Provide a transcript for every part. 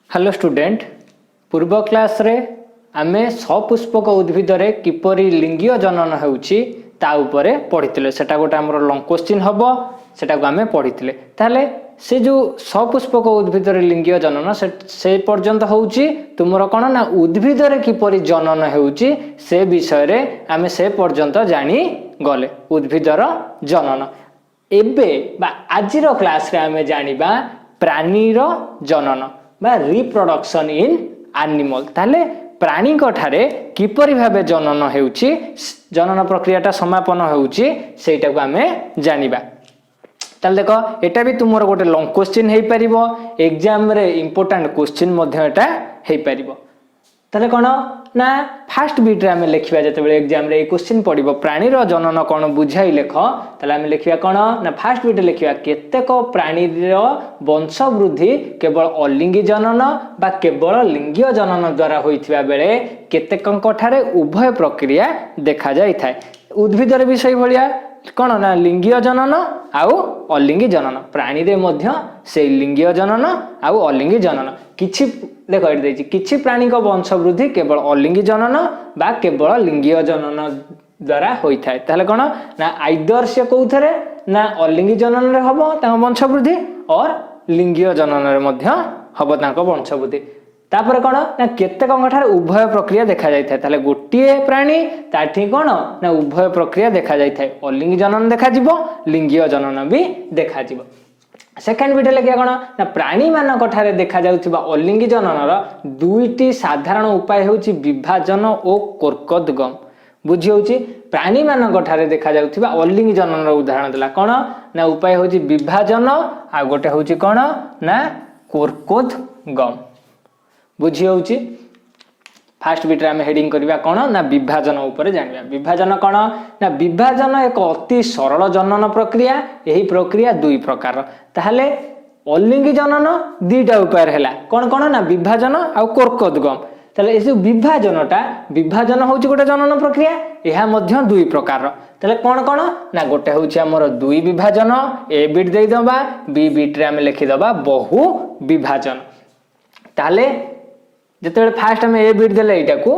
Hello student पूर्व class रे आमे सपुष्पक उद्भिद रे किपरि लिंगीय जनन हेउची ता उपरे पढितिले सेटा गोटे हमर लॉन्ग क्वेश्चन हबो सेटा को आमे पढितिले ताले से जो सपुष्पक उद्भिद रे लिंगीय जनन से पर्यंत होउची तुमरो कोन ना उद्भिद रे किपरि जनन हेउची से विषय रे आमे से पर्यंत जानि गले उद्भिद रो जनन एबे बा आजिरो क्लास रे आमे जानिबा प्राणी रो जनन बा रिप्रोडक्शन इन एनिमल ताले प्राणी ठारे किपरि भाबे जनन हेउची जनन प्रक्रियाटा समापन हेउची सेटा को आमे जानिबा ताले देखो एटा भी तुमरो गोटे लॉन्ग क्वेश्चन हेई परिबो एग्जाम रे इंपोर्टेंट क्वेश्चन मध्ये एटा हेई परिबो ताले कोन ना फर्स्ट बीट रे आमे लिखिबा जते बेले एग्जाम रे क्वेश्चन पडिबो प्राणी रो जनन कोन बुझाई लेख ताले आमे लिखिबा कोन ना फर्स्ट बीट लिखिबा केतेक प्राणी रो वंश वृद्धि केवल अलिंगी जनन बा केवल लिंगीय जनन द्वारा होइथिबा बेले केतेकंक ठारे उभय प्रक्रिया देखा जाय थाए उद्भिद रे विषय भलिया कोन ना लिंगीय जनन आउ अलिंगी जनन प्राणी रे मध्य से लिंगीय जनन आउ अलिंगी जनन किछि देखो एट देछि किछि प्राणी को वंश वृद्धि केवल अलिंगी जनन बा केवल लिंगीय जनन द्वारा होई थाए ताले कोन ना आइदर से कोउथरे ना अलिंगी जनन रे हबो ता वंश वृद्धि और लिंगीय जनन रे मध्य हबो ताको वंश वृद्धि तापर कोन ना केते कंगठार उभय प्रक्रिया देखा जाय थाए ताले गोटिए प्राणी ताठी कोन ना उभय प्रक्रिया देखा जाय थाए अलिंगी जनन देखा जिवो लिंगीय जनन भी देखा जिवो सेकंड वीडियो लगिया कोन ना प्राणी मान कठारे देखा जाउथिबा अलिंगी जननर दुईटी साधारण उपाय होउची विभाजन ओ कोर्कोद्गम बुझी होउची प्राणी मान कठारे देखा जाउथिबा अलिंगी जननर उदाहरण देला कोन ना उपाय होउची विभाजन आ गोटे होउची कोन ना कोर्कोद्गम बुझी होउची फर्स्ट बीट रे हम हेडिंग करबा कोन ना विभाजन ऊपर जानिबा विभाजन कोन ना विभाजन एक अति सरल जनन प्रक्रिया एही प्रक्रिया दुई प्रकार ताहले अलिंगी जनन दुईटा उपाय हैला कोन कोन ना विभाजन आ कोर्कोद्गम ताले ए विभाजन होउची गोटे जनन प्रक्रिया एहा मध्य दुई प्रकार ताले कोन कोन ना गोटे होउची हमर दुई विभाजन ए बीट देई दबा बी बीट रे हम लिखि दबा बहु विभाजन ताले जेतेबेले फास्ट हम ए बीट देले एटा को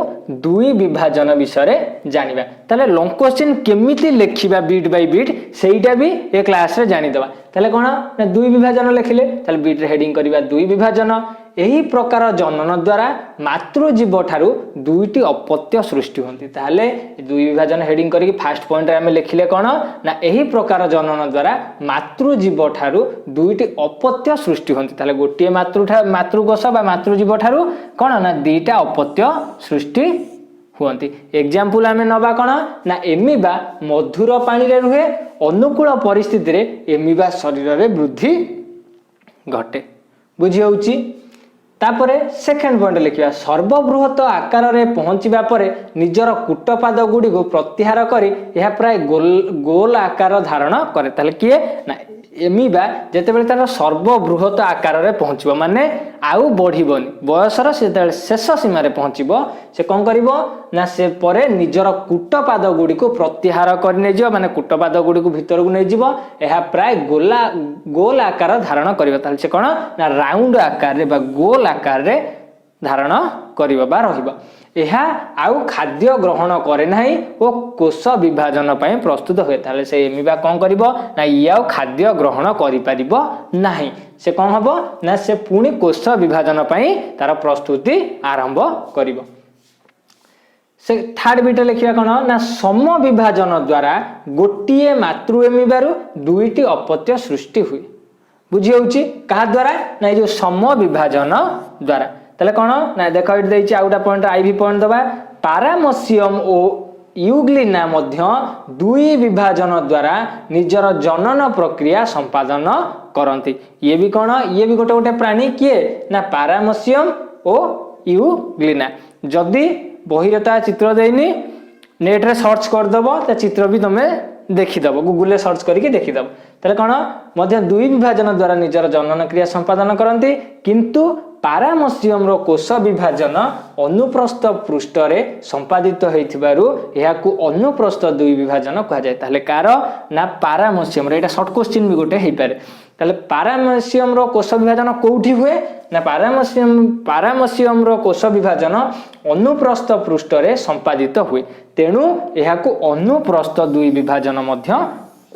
दुई विभाजन विषय रे जानिबा ताले लॉन्ग क्वेश्चन केमिति लेखिबा बीट बाय बीट सेइटा भी ए क्लास रे जानि दबा ताले कोन ना दुई विभाजन लेखिले ताले बीट रे हेडिंग करबा दुई विभाजन एही प्रकार जनन द्वारा मातृजीव ठारू दुईटी अपत्य सृष्टि होंती ताले दुई विभाजन हेडिंग करी फर्स्ट पॉइंट रे हम लिखिले कोन ना एही प्रकार जनन द्वारा मातृजीव ठारू दुईटी अपत्य सृष्टि होंती ताले गोटिए मातृकोश बा मातृजीव ठारू कोन ना दुईटा अपत्य सृष्टि हुंती एग्जांपल आमे नबा कोन ना एमिबा मधुर पानी रे रुहे अनुकूल परिस्थिति रे एमिबा शरीर रे वृद्धि घटे बुझी होउची तापरे सेकंड पॉइंट लिखिबा सर्वबृहत आकार रे पहुंचीबा परे निजर कूटपाद गुडी को प्रत्याहार करी यह प्राय गोल आकार धारण करे ताले किए ना एमिबा जेते बेले तार सर्वबृहत आकार रे पहुंचबो माने आउ बढ़िबोनी बयसर से शेष सीमा रे पहुंचबो से कोन करिवो ना से परे निजर कूटपाद गुडी को प्रत्याहार करि नै जिवो माने कूटपाद गुडी को भीतर को नै जिवो एहा प्राय गोल आकार धारण करिवो ताले से कोन ना राउंड आकार रे बा गोल आकार रे धारण करिवो बा रहिबो एहा आउ खाद्य ग्रहण करे नाही ओ कोष विभाजन पय प्रस्तुत होय ताले से एमिबा कोन करिवो ना इयाउ खाद्य ग्रहण करि परिबो नाही से कोन हबो ना से पुनी कोष विभाजन पय तार प्रस्तुति आरंभ करिवो से थर्ड बीट लिखिबा कोन ना सम विभाजन द्वारा गोटिए मातृ एमिबारु दुईटी अपत्य सृष्टि हुई बुझी होउची कहा द्वारा ना जो सम विभाजन द्वारा तले कोन ना देखो इट देछि आउटा पॉइंट आईवी पॉइंट दबा पैरामोसियम ओ यूग्लिना मध्य दुई विभाजन द्वारा निजर जनन प्रक्रिया संपादन करंती ये भी कोन ये भी गोटे प्राणी किए ना पैरामोसियम ओ यूग्लिना जदी बहिरता चित्र देइनी नेट रे सर्च कर दबो त चित्र भी तमे देखि दबो गूगल रे सर्च करके देखि दबो तले कोन मध्य दुई विभाजन द्वारा निजर जनन क्रिया संपादन करंती किंतु पारामसियम रो कोष विभाजन अनुप्रस्थ पृष्ठ रे संपादित होइथिबारु एहाकू अनुप्रस्थ दुई विभाजन कहा जाय। ताले कार ना पारामसियम रे, एटा शॉर्ट क्वेश्चन भी गोटे हेइ पारे। ताले पारामसियम रो कोष विभाजन कोउठी हुए ना पारामसियम रो कोष विभाजन अनुप्रस्थ पृष्ठ रे संपादित हुए, तेणु एहाकू अनुप्रस्थ दुई विभाजन मध्य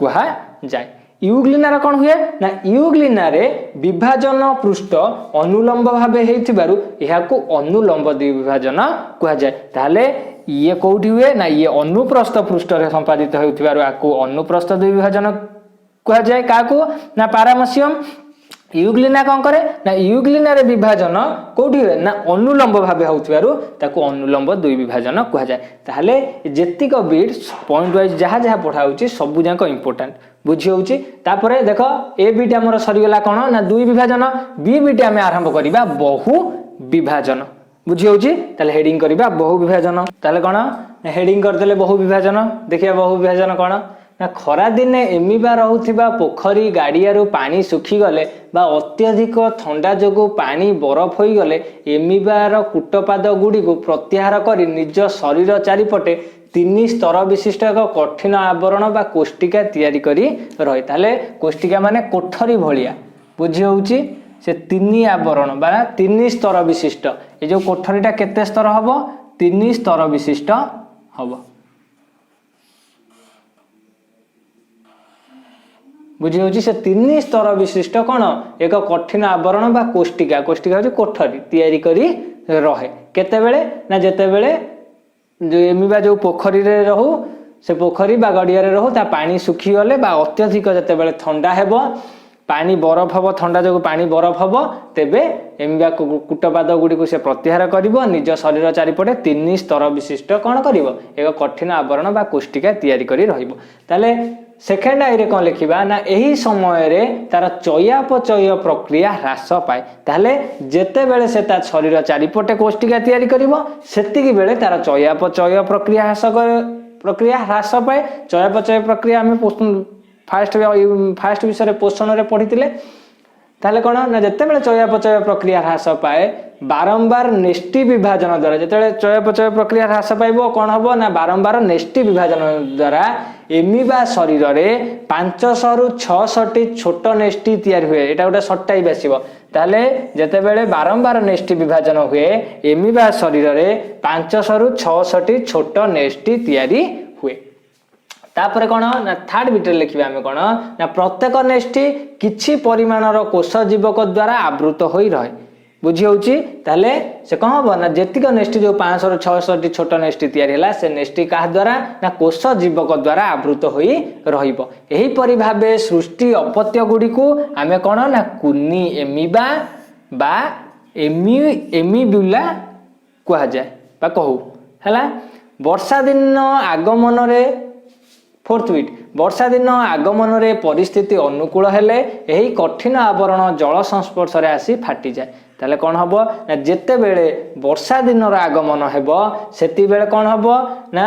कहा जाय। यूग्लिनार कौन हुए ना यूग्लिना रे विभाजन पृष्ठ अनुलंब भाबे हेइथिबारु एहाकू अनुलंब द्वि विभाजन कहा जाय। ताले ये कोउठी हुए ना ये अनुप्रस्थ पृष्ठ रे संपादित हेउथिबारु आकू अनुप्रस्थ द्वि विभाजन कहा जाय। काकू ना पारामसियम। यूग्लिना कौन करे ना यूग्लिना रे विभाजन कोउठी हुए ना अनुलंब भाबे होउथिबारु ताकू अनुलंब द्वि विभाजन कहा जाय। ताले जेतिक बिट्स पॉइंट वाइज जहा जहा पढा होउची सब जाक इंपोर्टेंट बुझी होउची। तापरे देखो ए बिट हमर सरी गेला कोन ना दुई विभाजन, बी बिट हम आरंभ करिबा बहु विभाजन बुझी होउची। ताले हेडिंग करिबा बहु विभाजन। ताले कोन हेडिंग करदेले बहु विभाजन। देखिया बहु विभाजन कोन ना खरा दिने एमिबा रहुथिबा पोखरी गाडियारू पानी सुखी गले बा अत्यधिक ठंडा जोगु पानी बरफ होई गले एमिबार कूटपाद गुडी को प्रत्याहार करी निज शरीर चारिपटे 3 स्तर विशिष्ट एक कठिन आवरण बा कोष्टिका तैयारी करी रही। ताले कोष्टिका माने कोठरी भलिया बुझी होउची। से 3 आवरण बा 3 स्तर विशिष्ट ए जो कोठरीटा केते स्तर हबो 3 स्तर विशिष्ट हबो बुझी होउची। से 3 स्तर विशिष्ट कोन एक कठिन आवरण बा कोष्टिका, कोष्टिका होची कोठरी तैयारी करी रहे केते बेले ना जेते बेले जो एमिबा जो पोखरी रे रहू से पोखरी बा गडिया रे रहू ता पानी सुखी गले बा अत्यधिक जेते बेले ठंडा हेबो पानी बरफ हबो ठंडा जो पानी बरफ हबो तेबे एमिबा कूटपाद गुडी को से प्रत्याहार करिवो निज शरीर चारिपटे 3 स्तर विशिष्ट कोन करिवो एक कठिन आवरण बा कोष्टिका तैयारी करी रहिबो। ताले सेकेंड आई रे कोन लिखिबा ना एही समय रे तार चयापचय प्रक्रिया ह्रास पाए। ताले जेते बेले से ता शरीर चारिपटे कोष्टिका तैयारी करिवो सेतिकी बेले तार चयापचय प्रक्रिया ह्रास पाए। चयापचय प्रक्रिया हम फास्ट विषय पोषण रे पढ़ी। ताले कोन ना जेते बेले चयापचय प्रक्रिया ह्रास पाए बारंबार नेष्टि विभाजन द्वारा जेते चयापचय प्रक्रिया ह्रास पाइबो कोन हबो ना बारंबार नेष्टि विभाजन द्वारा एमिबा शरीर रे 500 रु 600 छोट नेष्टि तैयारी हुए। एटा गोटे शॉर्ट टाइप आसीबो। ताले जेते बेले बारंबार नेष्टि विभाजन हुए एमिबा शरीर रे 500 रु 600 छोट नेष्टि तैयारी हुए। तापर कोन ना थर्ड बिट लिखिबा हम कोन ना प्रत्येक नेष्टि किछि परिमाणर कोष जीवक द्वारा आवृत होई रहे बुझी होउची। ताले से कह हबो ना जेतिक नेष्टि जो 500 रु 600 छोट नेष्टि तैयारी हला से नेष्टि काह द्वारा ना कोष जीवक द्वारा आवृत होई रहिबो। एही परि भाबे सृष्टि अपत्य गुडी को हमें कोन ना कुनी एमिबा बा एमिब्युला कहा जाय बा कहू हला। वर्षा दिन आगमन रे फोर्थ बिट वर्षा दिन आगमन रे परिस्थिति अनुकूल हेले एही कठिन आवरण जल संस्पर्श रे आसी फाटी जाय। ताले कोन हबो ना जेते बेले वर्षा दिन रो आगमन हेबो सेति बेले कोन हबो ना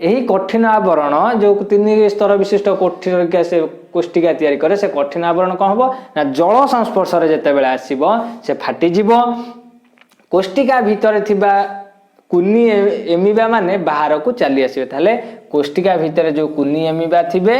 एही कठिन आवरण जो 3 स्तर विशिष्ट कोठरी से कोष्टिका तैयारी करे से कठिन आवरण कोन हबो ना जल संस्पर्श रे जेते बेले आसीबो से फाटी जिवो। कोष्टिका भितरे थिबा कुनी एमिबा माने बाहर को चली आसीबे। ताले कोष्टिका भितरे जो कुनी एमिबा थिबे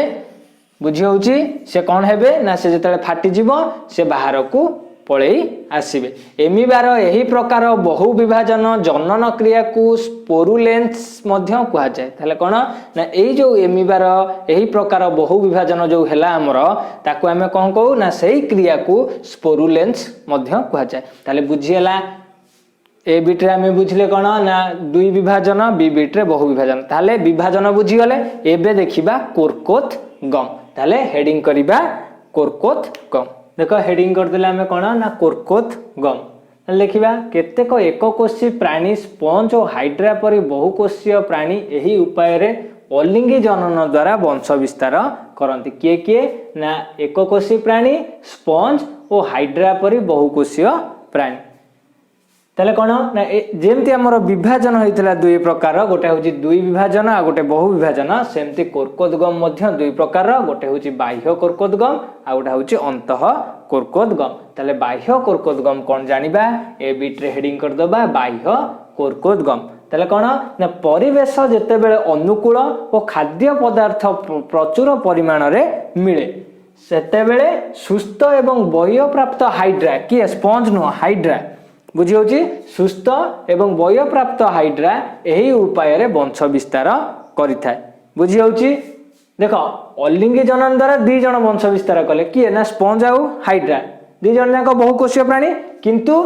बुझी होउची से कोन हेबे ना से जेतले फाटी जिवो से बाहर को पळेई आसीबे। एमिबार एही प्रकार बहु विभाजन जनन क्रिया को स्पोरुलेंस मध्य कहा जाय। ताले कोन ना एही जो एमिबार एही प्रकार बहु विभाजन जो हेला हमर ताको हमें कोन कहू ना सेही क्रिया को स्पोरुलेंस मध्य कहा जाय। ताले बुझी हला ए बिट रे हमें बुझले कोन ना दुई विभाजन बी बिट रे बहु विभाजन। ताले विभाजन बुझी गले एबे देखिबा कोरकोथ गम। ताले हेडिंग करिबा कोरकोथ गम। देखो हेडिंग कर देले हमें कोन ना कोरकोथ गम। लिखिबा केतेक एककोषी प्राणी स्पंज और हाइड्रा परि बहुकोषीय प्राणी एही उपाय रे अलिंगी जनन द्वारा वंश विस्तार करंती। किए किए ना एककोषी प्राणी स्पंज और हाइड्रा परि बहुकोषीय प्राणी। ताले कोन ना जेमती हमर विभाजन होइतला दुई प्रकार गोटे होची दुई विभाजन आ गोटे बहु विभाजन सेमती कर्कोद्गम मध्य दुई प्रकार गोटे होची बाह्य कर्कोद्गम आ गोटे होची अंतः कर्कोद्गम ताले बाह्य कर्कोद्गम कोन जानिबा ए बिट रे हेडिंग कर दबा बाह्य कर्कोद्गम ताले कोन ना परिवेश जेते बेले अनुकूल और खाद्य पदार्थ प्रचुर परिमाण रे मिले सेते बेले सुस्थ एवं बह्य प्राप्त हाइड्रा कि स्पंज नो हाइड्रा बुझी होची सुस्थ एवं बह्य प्राप्त हाइड्रा एही उपाय रे वंश विस्तार करिथाय बुझी होची देखो अलिंगी जनन द्वारा दी जण वंश विस्तार कले कि ना स्पंज आउ हाइड्रा दी जण जाक बहुकोषीय प्राणी किंतु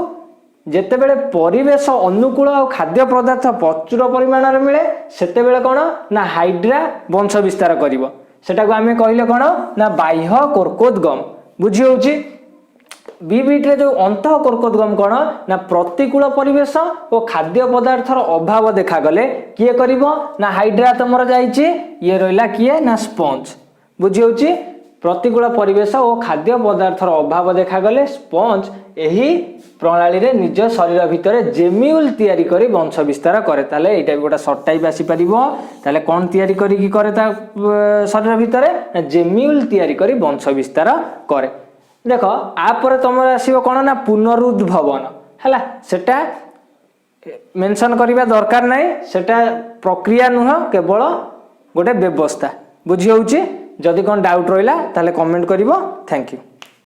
जेते बेले परिवेश अनुकूल और खाद्य पदार्थ प्रचुर परिमाण रे मिले सेते बेले कोन ना हाइड्रा वंश विस्तार करिवो सेटा को आमे कहिले कोन ना बाह्य कर्कोद्गम बुझी होची बी बीट रे जो अंतः कर्कोद्गम कोन ना प्रतिकूल परिवेश और खाद्य पदार्थर अभाव देखा गले किए करिवो ना हाइड्रा तमर जाईची ये रहिला किए ना स्पंज बुझी होची प्रतिकूल परिवेश और खाद्य पदार्थर अभाव देखा गले स्पंज एही प्रणाली रे निज शरीर भितर जेम्यूल तयारी करी वंश विस्तार करे ताले एटा गोटा शॉर्ट टाइप आसी परिबो ताले कोन तयारी करी की करे ता शरीर भितर जेम्यूल तयारी करी वंश विस्तार करे देखो आ पर तमर आसीबो कोन ना पुनरुद्भवन हला सेटा मेंशन करिबा दरकार नै सेटा प्रक्रिया नुह केवल गोटे व्यवस्था बुझी होउची जदि कोन डाउट रहिला ताले कमेंट करिवो थैंक यू।